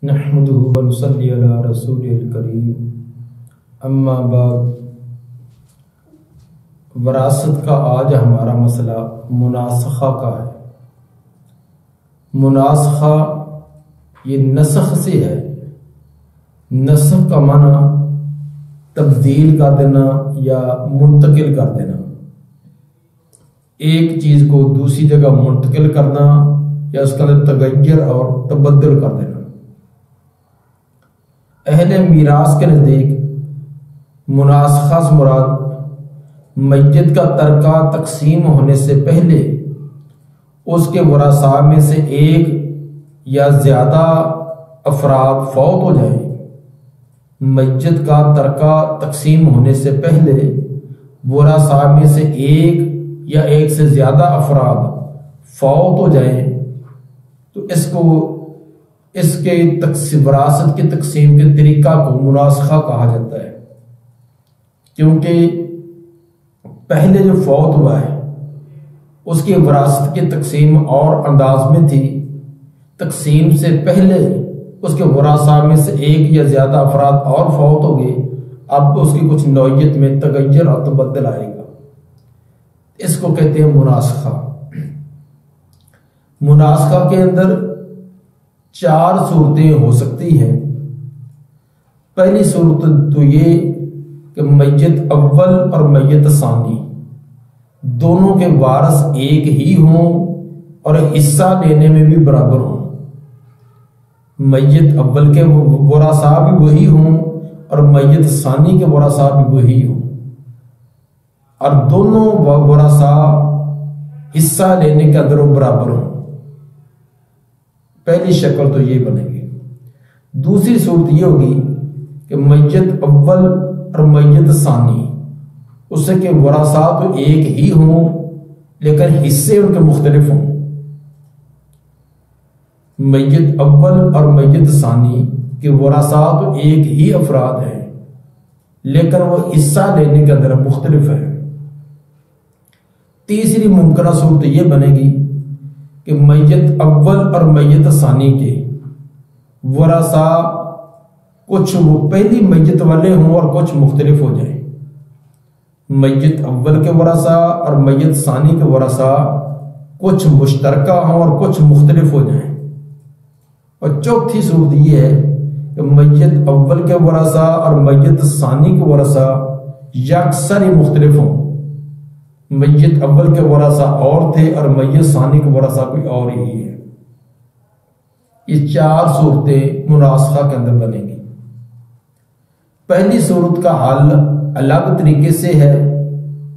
नहमदुहु व नुसल्ली अला रसूलिल करीम। अम्मा बाद, वरासत का आज हमारा मसला मुनासखा का है। मुनासखा ये नसख से है। नसख का माना तब्दील कर देना या मुंतकिल कर देना, एक चीज को दूसरी जगह मुंतकिल करना या उसका तगय्युर और तबद्दुल कर देना। अहले मीरास के नज़दीक मुनासखा से मुराद मय्यत का तरका तकसीम होने से पहले उसके वरासा में से एक या ज्यादा अफराद फौत हो जाए। मय्यत का तरका तकसीम होने से पहले वरासा में से एक या एक से ज्यादा अफराद फौत हो जाए तो इसके विरासत की तकसीम के तरीका को मुनासखा कहा जाता है। क्योंकि पहले जो फौत हुआ है उसकी विरासत की तकसीम और अंदाज में थी। तकसीम से पहले उसके वरासा में से एक या ज्यादा अफराद और फौत हो गए, अब उसकी कुछ नौयत में तगय्युर और तबद्दुल आएगा। इसको कहते हैं मुनासखा। मुनासखा के अंदर 4 सूरतें हो सकती हैं। पहली सूरत तो ये कि मय्यत अव्वल और मय्यत सानी दोनों के वारिस एक ही हों और हिस्सा लेने में भी बराबर हों। मय्यत अव्वल के वरासा भी वही हों और मय्यत सानी के वरासा भी वही हों और दोनों वरासा हिस्सा लेने के अंदर बराबर हों। पहली शक्ल तो ये बनेगी। दूसरी सूरत ये होगी कि मय्यत अव्वल और मय्यत सानी उसके वरासा तो एक ही हों लेकिन हिस्से उनके मुख्तलिफ हों। मय्यत अव्वल और मय्यत सानी के वरासा तो एक ही अफराद हैं लेकिन वो हिस्सा लेने के अंदर मुख्तलिफ है। तीसरी मुमकिन सूरत ये बनेगी कि मय्यत अव्वल और मय्यत सानी के वरासा कुछ वो पहली मय्यत वाले हों और कुछ मुख्तलिफ हो जाए। मय्यत अव्वल के वरासा और मय्यत सानी के वरासा कुछ मुश्तरका हों और कुछ मुख्तलिफ हो जाएं। और चौथी सूरत यह है कि मय्यत अव्वल के वरासा और मय्यत सानी के वरासा यकसर ही मुख्तलिफ हों। मय्यत अव्वल के वरासा और थे और मय्यत सानी के वरासा कोई और ही है। ये 4 सूरतें मुनासखा के अंदर बनेंगी। पहली सूरत का हल अलग तरीके से है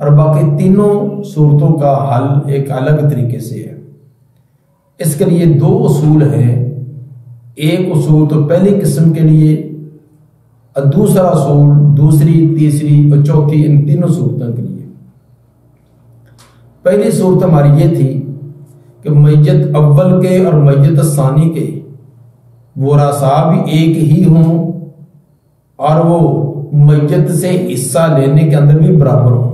और बाकी तीनों सूरतों का हल एक अलग तरीके से है। इसके लिए 2 उसूल हैं। एक उसूल तो पहली किस्म के लिए और दूसरा उसूल दूसरी, तीसरी और चौथी इन तीनों सूरतों के लिए। पहली सूरत हमारी ये थी कि मय्यत अव्वल के और मय्यत सानी के वरासा भी एक ही हों और वो मय्यत से हिस्सा लेने के अंदर भी बराबर हों।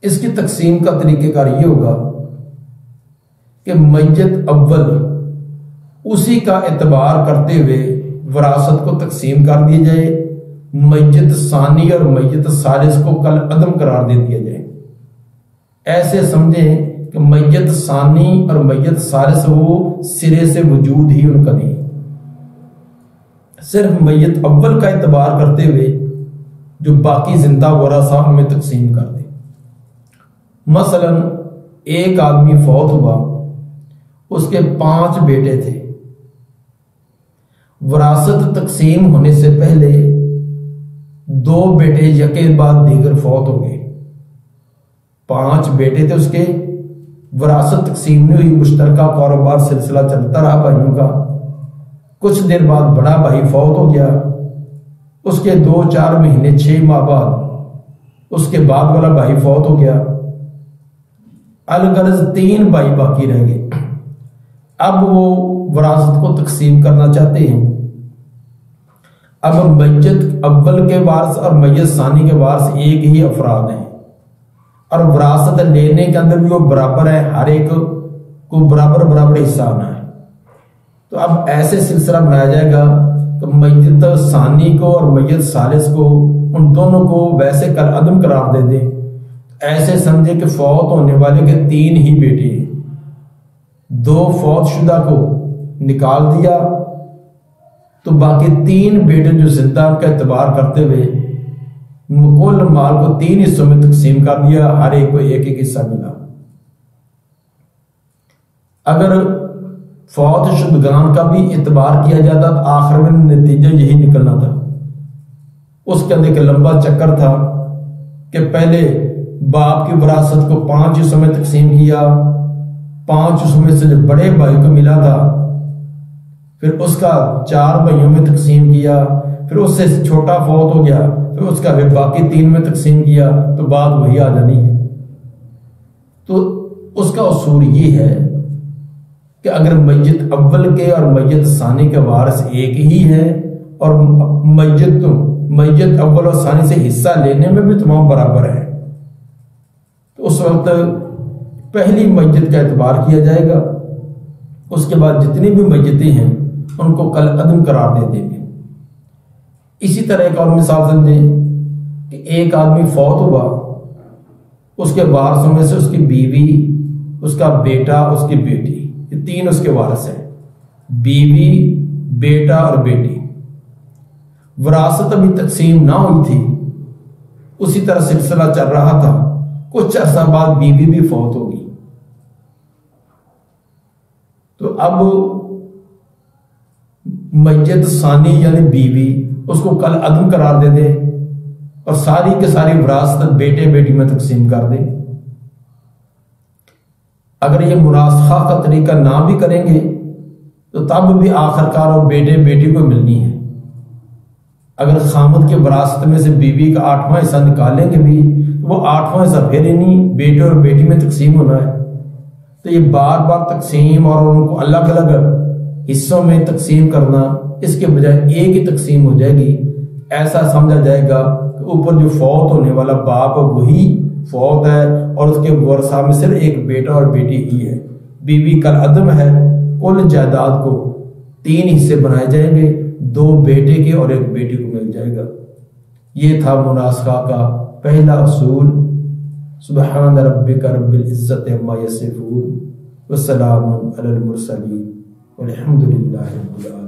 इसकी तकसीम का तरीकेकार ये होगा कि मय्यत अव्वल उसी का एतबार करते हुए विरासत को तकसीम कर दिया जाए। मय्यत सानी और मय्यत सालिस को कल अदम करार दे दिया जाए। ऐसे समझें कि मय्यत सानी और मय्यत सालिस वो सिरे से वजूद ही उनका नहीं, सिर्फ मय्यत अव्वल का एतबार करते हुए जो बाकी जिंदा वरासा में तकसीम कर दे। मसलन एक आदमी फौत हुआ, उसके 5 बेटे थे। विरासत तकसीम होने से पहले 2 बेटे यके बाद दीगर फौत हो गए। 5 बेटे थे उसके, विरासत तकसीम नहीं हुई, मुश्तरका कारोबार सिलसिला चलता रहा भाइयों का। कुछ देर बाद बड़ा भाई फौत हो गया, उसके 2-4 महीने 6 माह बाद उसके बाद वाला भाई फौत हो गया। अलगर्ज 3 भाई बाकी रह गए। अब वो विरासत को तकसीम करना चाहते हैं। अब मय्यत अव्वल के वारिस और मय्यत सानी के वारिस एक ही अफराद हैं और विरासत लेने के अंदर भी वो बराबर है, हर एक को बराबर बराबर हिस्सा आना है। तो अब ऐसे सिलसिला बनाया जाएगा कि मैयत सानी को और मैयत सालिस को, उन दोनों को वैसे कल अदम करार दे दे। ऐसे समझे कि फौत होने वाले के 3 ही बेटे हैं, 2 फौतशुदा को निकाल दिया तो बाकी 3 बेटे जो जिंदा का एतबार करते हुए कुल माल को 3 हिस्सों में तकसीम कर दिया, हर एक को एक एक हिस्सा मिला। अगर फौत शुदगान का भी एतबार किया जाता तो आखिर में नतीजा यही निकलना था। उसके अंदर एक लंबा चक्कर था कि पहले बाप की विरासत को 5 हिस्सों में तकसीम किया, 5 हिस्सों में से जो बड़े भाई को मिला था फिर उसका 4 भाइयों में तकसीम किया, फिर उससे छोटा फौत हो गया, फिर उसका फिर बाकी 3 में तकसीम किया, तो बात वही आ जानी है। तो उसका उसूल ये है कि अगर मैयत अव्वल के और मैयत सानी के वारिस एक ही है और मैयत अव्वल और सानी से हिस्सा लेने में भी तमाम बराबर है, तो उस वक्त पहली मैयत का एतबार किया जाएगा। उसके बाद जितनी भी मैयतें हैं उनको कल अदम करार दे देंगे। इसी तरह एक और मिसाल समझें कि एक आदमी फौत हुआ, उसके वारिसों में से उसकी बीवी, उसका बेटा, उसकी बेटी, ये 3 उसके वारिस हैं, बीवी, बेटा और बेटी। विरासत अभी तकसीम ना हुई थी, उसी तरह सिलसिला चल रहा था। कुछ अर्सा बाद बीवी भी फौत होगी, तो अब मैयत सानी यानी बीवी उसको कल अदम करार दे दे और सारी के सारी विरासत बेटे बेटी में तकसीम कर दे। अगर ये मुनासखा का तरीका ना भी करेंगे तो तब भी आखिरकार वो बेटे बेटी को मिलनी है। अगर खामद के विरासत में से बीवी का 8वां हिस्सा निकालेंगे भी तो वो 8वां हिस्सा फिर इन्हीं बेटे और बेटी में तकसीम होना है। तो ये बार बार तकसीम और उनको अलग अलग हिस्सों में तकसीम करना, इसके बजाय एक ही तकसीम हो जाएगी। ऐसा समझा जाएगा कि ऊपर जो फौत होने वाला बाप वही फौत है और उसके वरसा में सिर्फ एक बेटा और बेटी ही है। बीवी कल अदम है, कुल जायदाद को 3 हिस्से बनाए जाएंगे, 2 बेटे के और 1 बेटी को मिल जाएगा। ये था मुनासखा का पहला असूल। सुब्हान रब्बिका रब्बिल इज्जति अम्मा यसिफून व सलामुन अलल मुरसलीन वल्हम्दुलिल्लाहि रब्बिल आलमीन।